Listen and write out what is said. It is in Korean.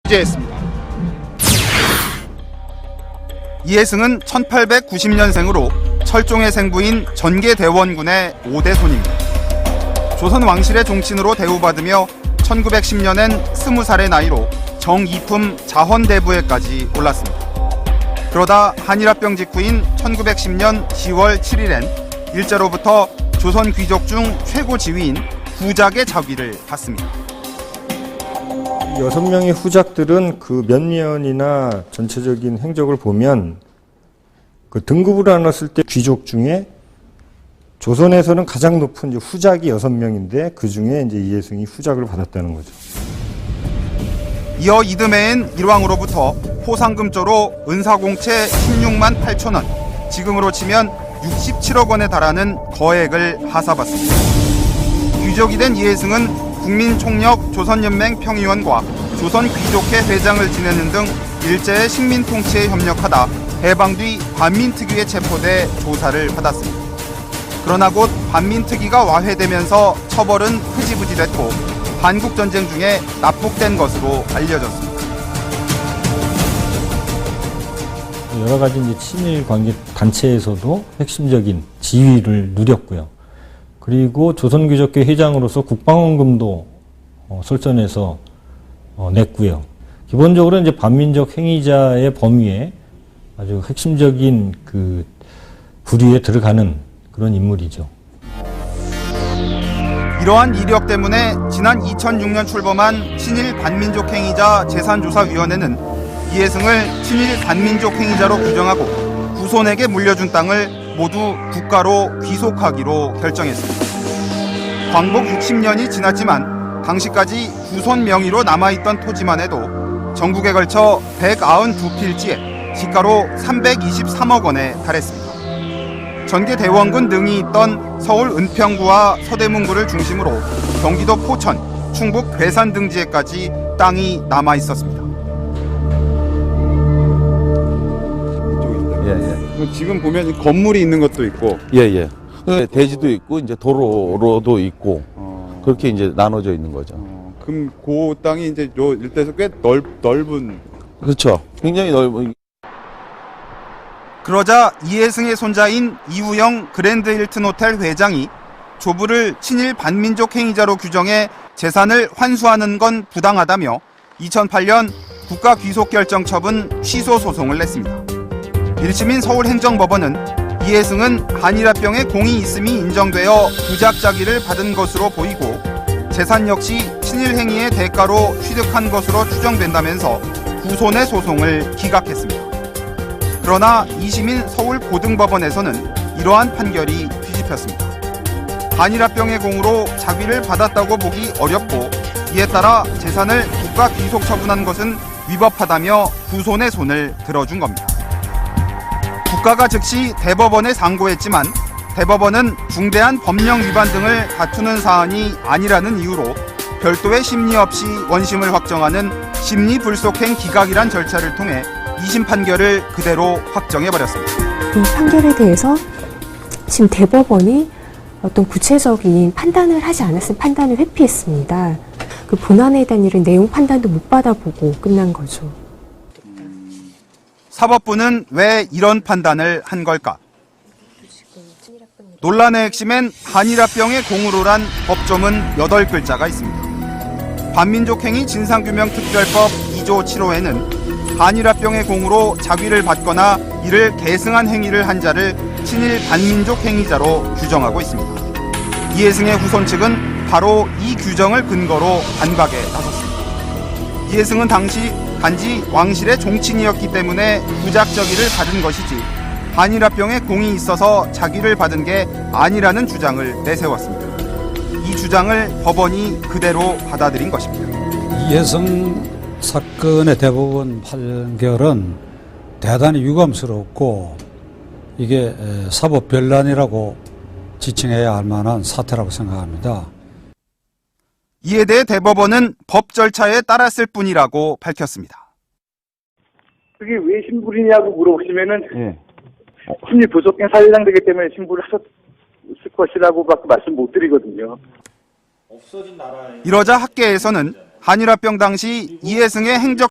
취재했습니다. 이해승은 1890년생으로 철종의 생부인 전계대원군의 5대 손입니다. 조선 왕실의 종친으로 대우받으며 1910년엔 20살의 나이로 정이품 자헌대부에까지 올랐습니다. 그러다 한일합병 직후인 1910년 10월 7일엔 일제로부터 조선 귀족 중 최고 지위인 후작의 자위를 받습니다. 6명의 후작들은 그 면면이나 전체적인 행적을 보면 그 등급을 나눴을 때 귀족 중에 조선에서는 가장 높은 이제 후작이 6명인데 그 중에 이제 이해승이 후작을 받았다는 거죠. 이어 이듬해엔 일왕으로부터 포상금조로 은사공채 16만 8천 원, 지금으로 치면 67억 원에 달하는 거액을 하사받습니다. 귀족이 된 이해승은 국민총력 조선연맹 평의원과 조선귀족회 회장을 지내는 등 일제의 식민 통치에 협력하다 해방 뒤 반민특위에 체포돼 조사를 받았습니다. 그러나 곧 반민특위가 와해되면서 처벌은 흐지부지됐고 반국전쟁 중에 납북된 것으로 알려졌습니다. 여러 가지 이제 친일 관계 단체에서도 핵심적인 지위를 누렸고요. 그리고 조선귀족회 회장으로서 국방원금도 설전해서 냈고요. 기본적으로 이제 반민족 행위자의 범위에 아주 핵심적인 그 부류에 들어가는 그런 인물이죠. 이러한 이력 때문에 지난 2006년 출범한 친일 반민족 행위자 재산조사위원회는 이해승을 친일 반민족 행위자로 규정하고 후손에게 물려준 땅을 모두 국가로 귀속하기로 결정했습니다. 광복 60년이 지났지만 당시까지 후손 명의로 남아있던 토지만 해도 전국에 걸쳐 192필지에 시가로 323억 원에 달했습니다. 전계대원군 등이 있던 서울 은평구와 서대문구를 중심으로 경기도 포천, 충북 괴산 등지에까지 땅이 남아 있었습니다. 예. 지금 보면 건물이 있는 것도 있고. 예. 대지도 있고 이제 도로도 있고 그렇게 이제 나눠져 있는 거죠. 그럼 그 땅이 이제 요 일대에서 꽤 넓은. 그렇죠. 굉장히 넓은. 그러자 이해승의 손자인 이우영 그랜드 힐튼 호텔 회장이 조부를 친일 반민족 행위자로 규정해 재산을 환수하는 건 부당하다며 2008년 국가귀속결정처분 취소 소송을 냈습니다. 1심인 서울행정법원은 이해승은 한일합병에 공이 있음이 인정되어 부작자기를 받은 것으로 보이고 재산 역시 친일 행위의 대가로 취득한 것으로 추정된다면서 후손의 소송을 기각했습니다. 그러나 2심인 서울고등법원에서는 이러한 판결이 뒤집혔습니다. 한일합병의 공으로 자위를 받았다고 보기 어렵고 이에 따라 재산을 국가 귀속 처분한 것은 위법하다며 후손의 손을 들어준 겁니다. 국가가 즉시 대법원에 상고했지만 대법원은 중대한 법령 위반 등을 다투는 사안이 아니라는 이유로 별도의 심리 없이 원심을 확정하는 심리불속행 기각이란 절차를 통해 2심 판결을 그대로 확정해버렸습니다. 이 판결에 대해서 지금 대법원이 어떤 구체적인 판단을 하지 않았으면 판단을 회피했습니다. 그 본안에 대한 일은 내용 판단도 못 받아보고 끝난 거죠. 사법부는 왜 이런 판단을 한 걸까? 논란의 핵심엔 한일합병의 공으로란 법조문 8글자가 있습니다. 반민족행위 진상규명특별법 2조 7호에는 한일합병의 공으로 자위를 받거나 이를 계승한 행위를 한 자를 친일 반민족 행위자로 규정하고 있습니다. 이해승의 후손 측은 바로 이 규정을 근거로 반박에 나섰습니다. 이해승은 당시 단지 왕실의 종친이었기 때문에 부작저기를 받은 것이지 한일합병에 공이 있어서 자기를 받은 게 아니라는 주장을 내세웠습니다. 이 주장을 법원이 그대로 받아들인 것입니다. 이해승 사건의 대법원 판결은 대단히 유감스럽고 이게 사법 변란이라고 지칭해야 할 만한 사태라고 생각합니다. 이에 대해 대법원은 법 절차에 따랐을 뿐이라고 밝혔습니다. 그게 왜 신불이냐고 물어보시면은 심리 부속행 사실상되기 때문에 신불을 하셨을 것이라고밖에 말씀 못 드리거든요. 이러자 학계에서는 한일합병 당시 이해승의 행적